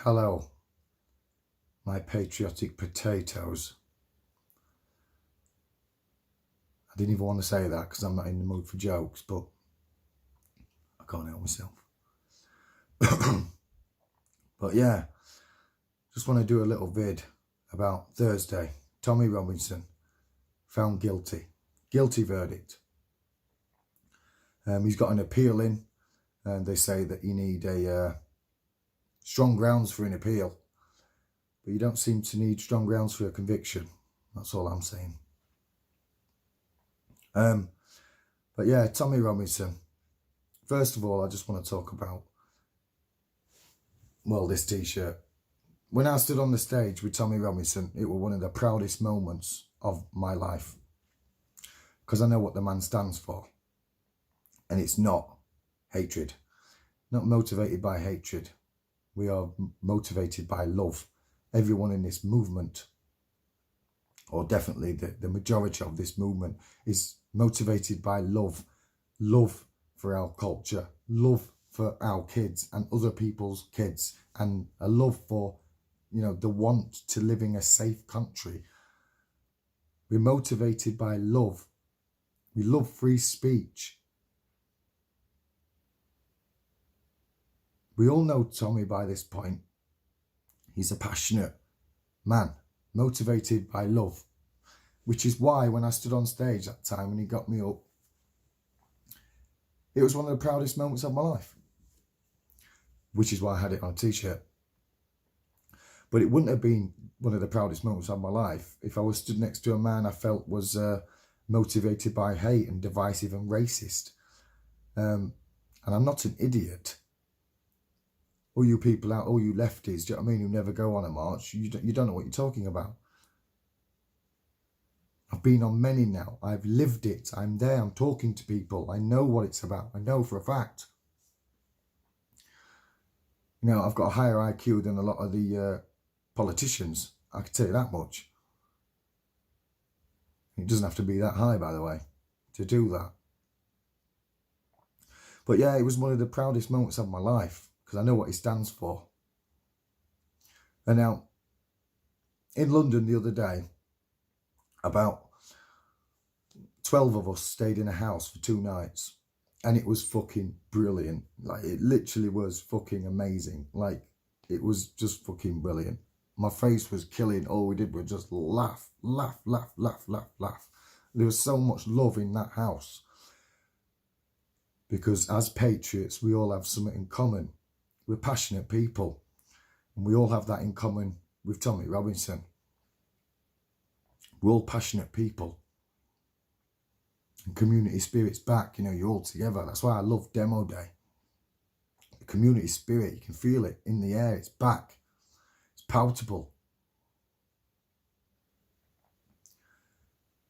Hello, my patriotic potatoes. I didn't even want to say that because I'm not in the mood for jokes, but I can't help myself. But yeah, just want to do a little vid about Thursday. Tommy Robinson found guilty. Guilty verdict. He's got an appeal in, and they say that you need a strong grounds for an appeal, but you don't seem to need strong grounds for a conviction. That's all I'm saying. But yeah, Tommy Robinson. First of all, I just want to talk about, well, this t-shirt. When I stood on the stage with Tommy Robinson, it was one of the proudest moments of my life, because I know what the man stands for, and it's not hatred, not motivated by hatred. We are motivated by love. Everyone in this movement, or definitely the majority of this movement, is motivated by love. Love for our culture, love for our kids and other people's kids, and a love for, the want to live in a safe country. We're motivated by love. We love free speech. We all know Tommy by this point. He's a passionate man, motivated by love, which is why when I stood on stage that time and he got me up, it was one of the proudest moments of my life, which is why I had it on a t-shirt. But it wouldn't have been one of the proudest moments of my life if I was stood next to a man I felt was motivated by hate and divisive and racist. And I'm not an idiot. All you people out, all you lefties, do you know what I mean, who never go on a march, you don't know what you're talking about. I've been on many now. I've lived it. I'm there. I'm talking to people. I know what it's about. I know for a fact. I've got a higher IQ than a lot of the politicians. I can tell you that much. It doesn't have to be that high, by the way, to do that. But yeah, it was one of the proudest moments of my life, because I know what he stands for. And now, in London the other day, about 12 of us stayed in a house for 2 nights, and it was fucking brilliant. Like, it literally was fucking amazing. Like, it was just fucking brilliant. My face was killing. All we did was just laugh, laugh, laugh, laugh, laugh, laugh. There was so much love in that house, because as patriots, we all have something in common. We're passionate people, and we all have that in common with Tommy Robinson. We're all passionate people. And community spirit's back, you're all together. That's why I love Demo Day. The community spirit, you can feel it in the air. It's back. It's palatable.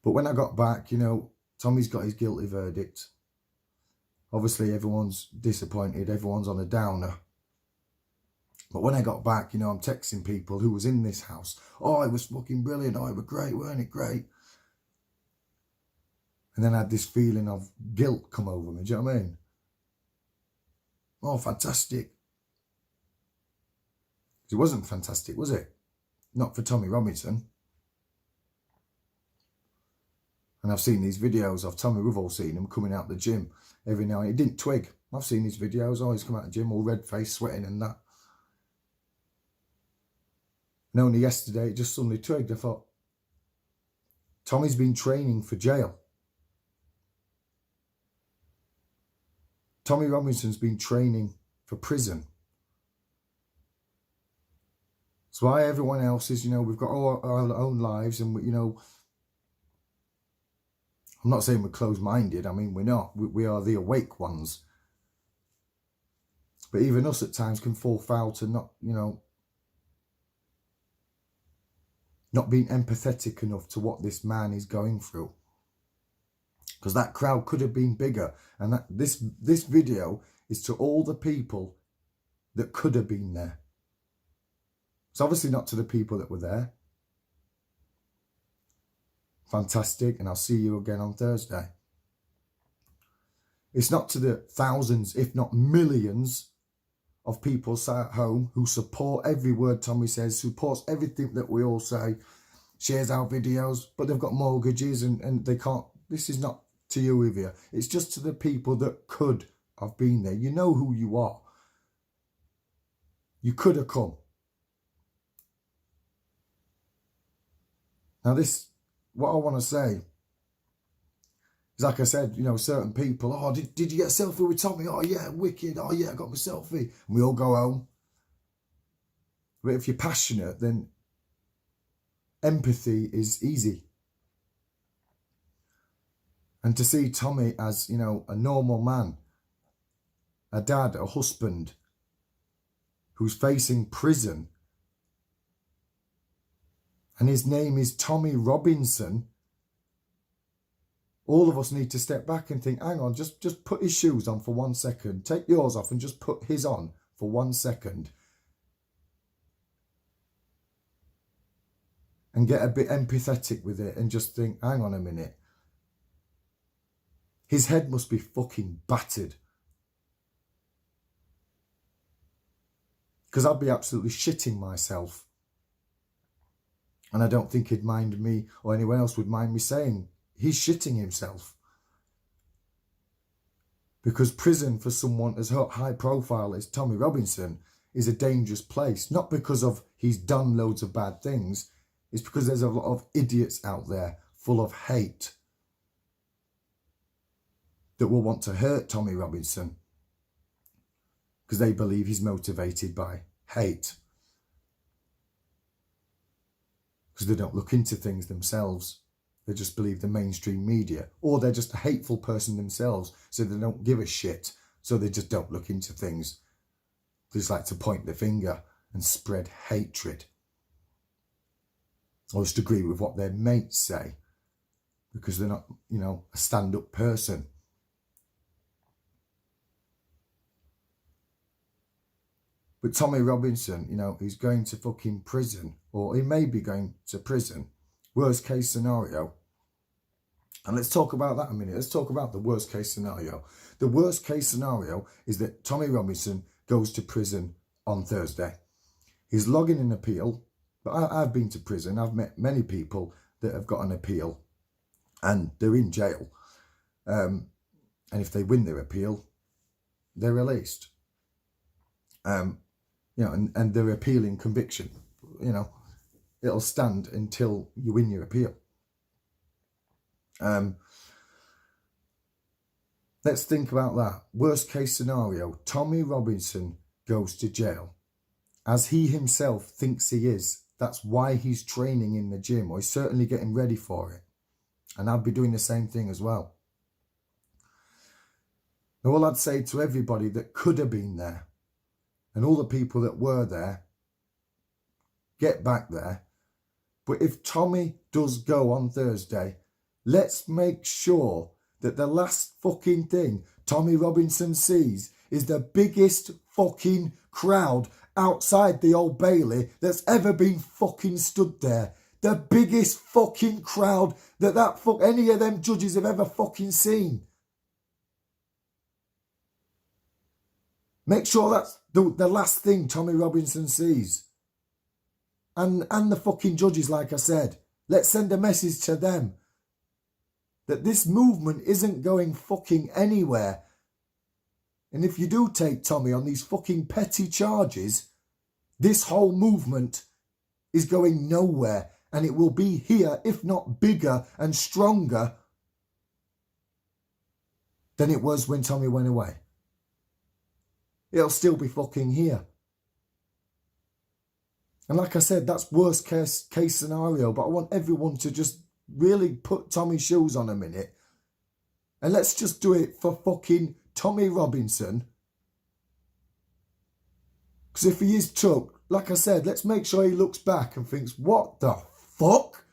But when I got back, Tommy's got his guilty verdict. Obviously, everyone's disappointed. Everyone's on a downer. But when I got back, I'm texting people who was in this house. Oh, it was fucking brilliant. Oh, it was great. Weren't it great? And then I had this feeling of guilt come over me. Do you know what I mean? Oh, fantastic. It wasn't fantastic, was it? Not for Tommy Robinson. And I've seen these videos of Tommy. We've all seen him coming out the gym every now and then. He didn't twig. I've seen these videos. Oh, he's come out the gym all red-faced, sweating and that. And only yesterday, it just suddenly twigged. I thought, Tommy's been training for jail. Tommy Robinson's been training for prison. That's why everyone else is, we've got all our own lives, and, I'm not saying we're closed-minded. I mean, we're not. We are the awake ones. But even us at times can fall foul to not, not being empathetic enough to what this man is going through. Because that crowd could have been bigger. And that this video is to all the people that could have been there. It's obviously not to the people that were there. Fantastic. And I'll see you again on Thursday. It's not to the thousands, if not millions, of people sat at home who support every word Tommy says, supports everything that we all say, shares our videos, but they've got mortgages and they can't. This is not to you, Ivia. It's just to the people that could have been there. You know who you are. You could have come. Now what I want to say is, like I said, you know, certain people, oh, did you get a selfie with Tommy? Oh, yeah, wicked. Oh, yeah, I got my selfie. And we all go home. But if you're passionate, then empathy is easy. And to see Tommy as, you know, a normal man, a dad, a husband, who's facing prison, and his name is Tommy Robinson, all of us need to step back and think, hang on, just put his shoes on for 1 second. Take yours off and just put his on for 1 second. And get a bit empathetic with it and just think, hang on a minute. His head must be fucking battered. Because I'd be absolutely shitting myself. And I don't think he'd mind me, or anyone else would mind me saying, he's shitting himself. Because prison for someone as high profile as Tommy Robinson is a dangerous place. Not because of he's done loads of bad things. It's because there's a lot of idiots out there full of hate that will want to hurt Tommy Robinson because they believe he's motivated by hate. Because they don't look into things themselves. They just believe the mainstream media. Or they're just a hateful person themselves, so they don't give a shit. So they just don't look into things. They just like to point the finger and spread hatred. Or just agree with what their mates say. Because they're not, you know, a stand-up person. But Tommy Robinson, you know, he's going to fucking prison. Or he may be going to prison. Worst case scenario. And let's talk about that a minute. Let's talk about the worst case scenario. The worst case scenario is that Tommy Robinson goes to prison on Thursday. He's logging an appeal. But I've been to prison. I've met many people that have got an appeal. And they're in jail. And if they win their appeal, they're released. You know, and they're appealing conviction. You know, it'll stand until you win your appeal. Let's think about that. Worst case scenario, Tommy Robinson goes to jail. As he himself thinks he is. That's why he's training in the gym, or he's certainly getting ready for it. And I'd be doing the same thing as well. Now, all I'd say to everybody that could have been there, and all the people that were there, get back there. But if Tommy does go on Thursday, let's make sure that the last fucking thing Tommy Robinson sees is the biggest fucking crowd outside the Old Bailey that's ever been fucking stood there. The biggest fucking crowd that any of them judges have ever fucking seen. Make sure that's the last thing Tommy Robinson sees. And the fucking judges, like I said. Let's send a message to them. That this movement isn't going fucking anywhere. And if you do take Tommy on these fucking petty charges, this whole movement is going nowhere. And it will be here, if not bigger and stronger than it was when Tommy went away. It'll still be fucking here. And like I said, that's worst case scenario. But I want everyone to just really put Tommy's shoes on a minute. And let's just do it for fucking Tommy Robinson. Because if he is took, like I said, let's make sure he looks back and thinks, what the fuck?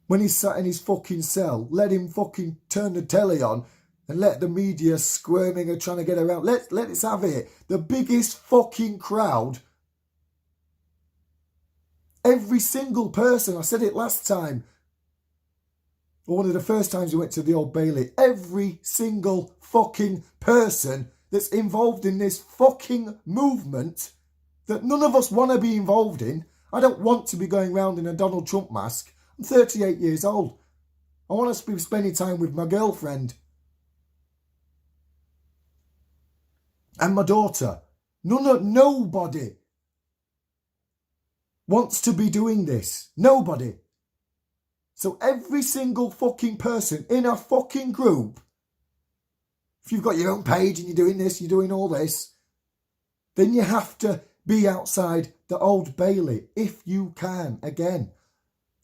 When he's sat in his fucking cell, let him fucking turn the telly on and let the media squirming and trying to get around. Let's have it. The biggest fucking crowd. Every single person, I said it last time, or one of the first times we went to the Old Bailey, every single fucking person that's involved in this fucking movement that none of us want to be involved in. I don't want to be going around in a Donald Trump mask. I'm 38 years old. I want to be spending time with my girlfriend and my daughter. Nobody wants to be doing this. Nobody. So every single fucking person in a fucking group, if you've got your own page and you're doing this, you're doing all this, then you have to be outside the Old Bailey if you can. Again,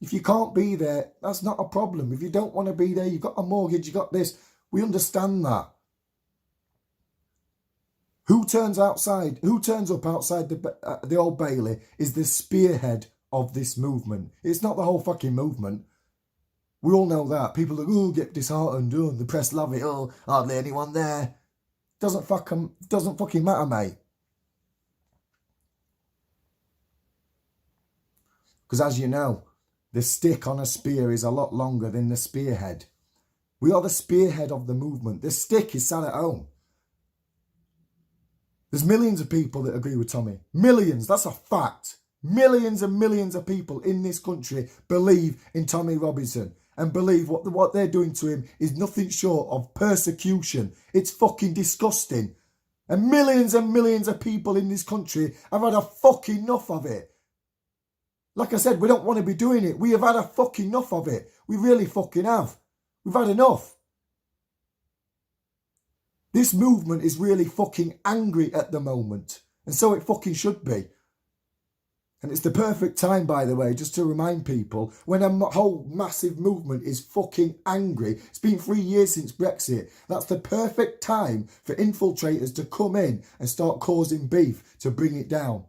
if you can't be there, that's not a problem. If you don't want to be there, you've got a mortgage, you've got this. We understand that. Who turns up outside the Old Bailey is the spearhead of this movement. It's not the whole fucking movement. We all know that. People are like, oh, get disheartened. Oh, the press love it. Oh, hardly anyone there. Doesn't fucking matter, mate. Because as you know, the stick on a spear is a lot longer than the spearhead. We are the spearhead of the movement. The stick is sat at home. There's millions of people that agree with Tommy. Millions, that's a fact. Millions and millions of people in this country believe in Tommy Robinson and believe what they're doing to him is nothing short of persecution. It's fucking disgusting. And millions of people in this country have had a fucking enough of it. Like I said, we don't want to be doing it. We have had a fucking enough of it. We really fucking have. We've had enough. This movement is really fucking angry at the moment. And so it fucking should be. And it's the perfect time, by the way, just to remind people, when a whole massive movement is fucking angry. It's been 3 years since Brexit. That's the perfect time for infiltrators to come in and start causing beef to bring it down.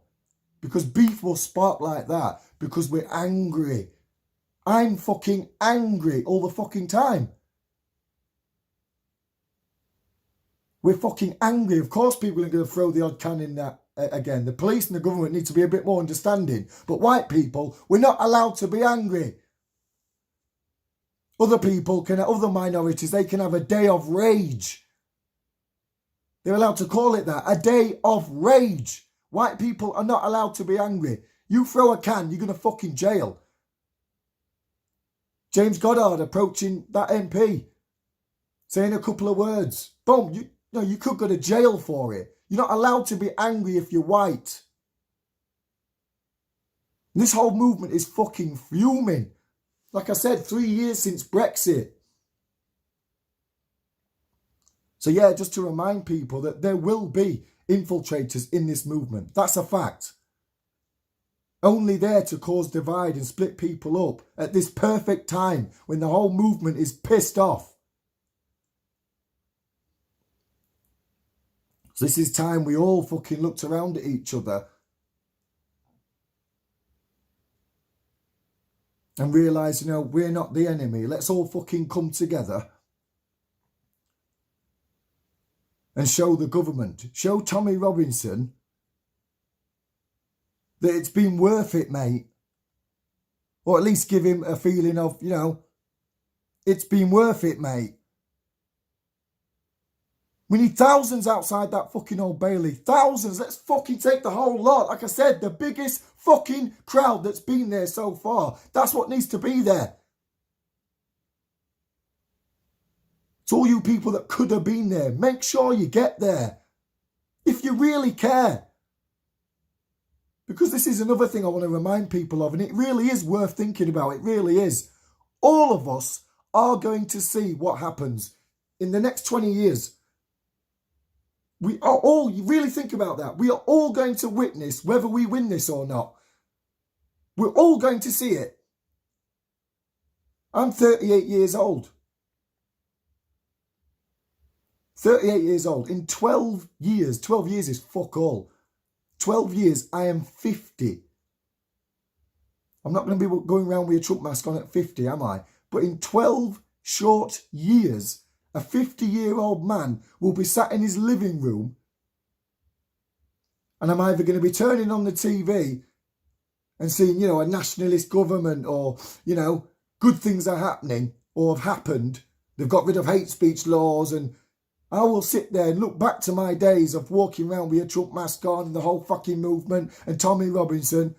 Because beef will spark like that. Because we're angry. I'm fucking angry all the fucking time. We're fucking angry. Of course people are going to throw the odd can in that again. The police and the government need to be a bit more understanding. But white people, we're not allowed to be angry. Other minorities, they can have a day of rage. They're allowed to call it that. A day of rage. White people are not allowed to be angry. You throw a can, you're going to fucking jail. James Goddard approaching that MP, saying a couple of words. Boom, you could go to jail for it. You're not allowed to be angry if you're white. This whole movement is fucking fuming. Like I said, 3 years since Brexit. So yeah, just to remind people that there will be infiltrators in this movement. That's a fact. Only there to cause divide and split people up at this perfect time when the whole movement is pissed off. So this is time we all fucking looked around at each other and realised, we're not the enemy. Let's all fucking come together and show the government, show Tommy Robinson that it's been worth it, mate. Or at least give him a feeling of, it's been worth it, mate. We need thousands outside that fucking Old Bailey. Thousands. Let's fucking take the whole lot. Like I said, the biggest fucking crowd that's been there so far. That's what needs to be there. It's all you people that could have been there. Make sure you get there. If you really care. Because this is another thing I want to remind people of, and it really is worth thinking about. It really is. All of us are going to see what happens in the next 20 years. We are all, you really think about that. We are all going to witness whether we win this or not. We're all going to see it. I'm 38 years old. 38 years old. In 12 years is fuck all. 12 years, I am 50. I'm not going to be going around with a Trump mask on at 50, am I? But in 12 short years, a 50-year-old man will be sat in his living room and I'm either going to be turning on the TV and seeing, a nationalist government or, good things are happening or have happened. They've got rid of hate speech laws and I will sit there and look back to my days of walking around with a Trump mask on and the whole fucking movement and Tommy Robinson,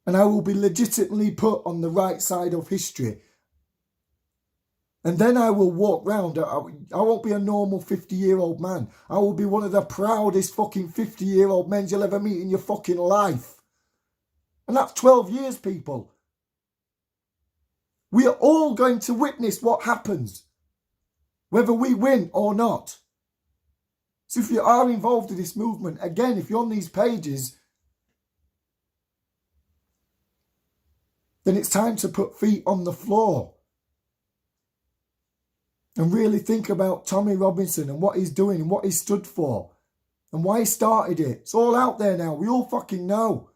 and I will be legitimately put on the right side of history. And then I will walk round. I won't be a normal 50-year-old man. I will be one of the proudest fucking 50-year-old men you'll ever meet in your fucking life. And that's 12 years, people. We are all going to witness what happens, whether we win or not. So if you are involved in this movement, again, if you're on these pages, then it's time to put feet on the floor and really think about Tommy Robinson and what he's doing and what he stood for and why he started it. It's all out there now. We all fucking know.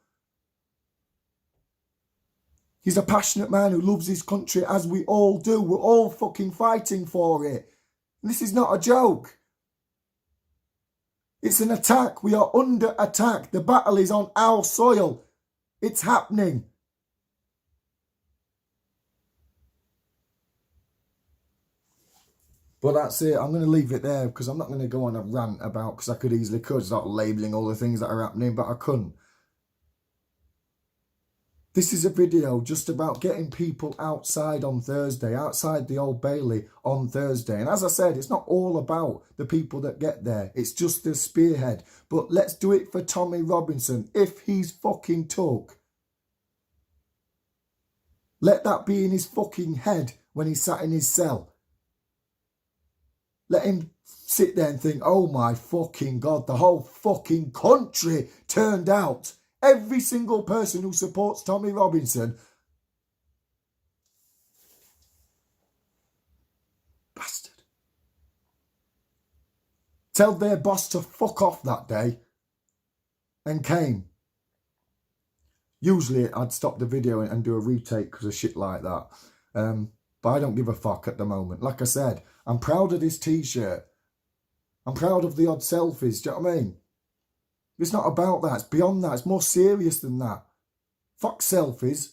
He's a passionate man who loves his country, as we all do. We're all fucking fighting for it. And this is not a joke. It's an attack. We are under attack. The battle is on our soil. It's happening. But that's it. I'm going to leave it there because I'm not going to go on a rant about, because I could easily start labelling all the things that are happening, but I couldn't. This is a video just about getting people outside on Thursday, outside the Old Bailey on Thursday. And as I said, it's not all about the people that get there. It's just the spearhead. But let's do it for Tommy Robinson. If he's fucking took, let that be in his fucking head when he's sat in his cell. Let him sit there and think, oh my fucking God, the whole fucking country turned out. Every single person who supports Tommy Robinson. Bastard. Tell their boss to fuck off that day. And came. Usually I'd stop the video and do a retake because of shit like that. But I don't give a fuck at the moment. Like I said, I'm proud of this t-shirt. I'm proud of the odd selfies. Do you know what I mean? It's not about that. It's beyond that. It's more serious than that. Fuck selfies.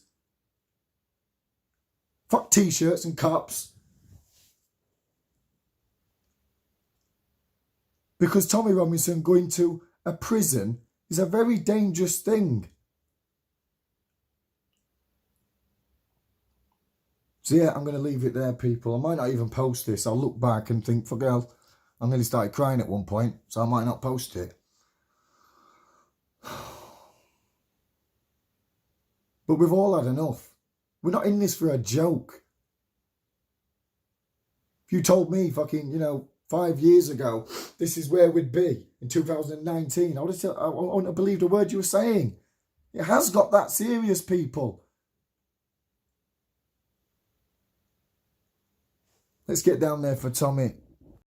Fuck t-shirts and cups. Because Tommy Robinson going to a prison is a very dangerous thing. So yeah, I'm going to leave it there, people. I might not even post this. I'll look back and think, fuck hell, I nearly started crying at one point, so I might not post it. But we've all had enough. We're not in this for a joke. If you told me fucking, 5 years ago, this is where we'd be in 2019, I wouldn't have believed a word you were saying. It has got that serious, people. Let's get down there for Tommy.